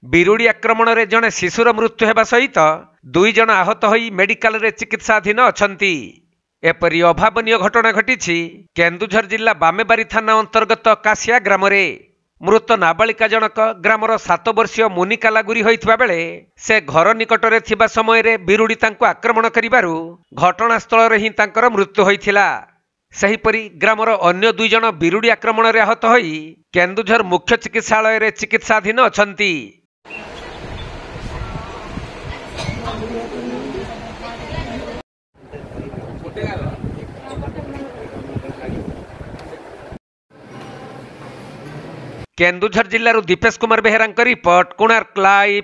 ବିରୁଡ଼ି ଆକ୍ରମଣରେ ଜଣେ ଶିଶୁର ମୃତ୍ୟୁ ହେବା ସହିତ 2 ଜଣ ଆହତ ହୋଇ ମେଡିକାଲରେ ଚିକିତ୍ସାଧୀନ ଅଛନ୍ତି। ଏପରି ଅଭାବନୀୟ ଘଟଣା ଘଟିଛି କେନ୍ଦୁଝର ଜିଲ୍ଲା ବାମେବାରୀ ଥାନା ଅନ୍ତର୍ଗତ କାଶିଆ ଗ୍ରାମରେ। ମୃତ ନାବାଳିକା ଜଣକ ଗ୍ରାମର 7 ବର୍ଷୀୟ ମୁନିକା ଲାଗୁରି ହୋଇଥିବା ବେଳେ ସେ ଘର ନିକଟରେ ଥିବା ସମୟରେ ବିରୁଡ଼ି ତାଙ୍କୁ ଆକ୍ରମଣ କରିବାରୁ ଘଟଣାସ୍ଥଳରେ ହିଁ ତାଙ୍କର ମୃତ୍ୟୁ ହୋଇଥିଲା। ସେହିପରି ଗ୍ରାମର ଅନ୍ୟ 2 ଜଣ ବିରୁଡ଼ି ଆକ୍ରମଣରେ ଆହତ ହୋଇ କେନ୍ଦୁଝର ମୁଖ୍ୟ ଚିକିତ୍ସାଳୟରେ ଚିକିତ୍ସାଧୀନ ଅଛନ୍ତି। केन्दुझर जिल्लारू दीपेश कुमार बेहेरांक रिपोर्ट, कोणार्क लाइव।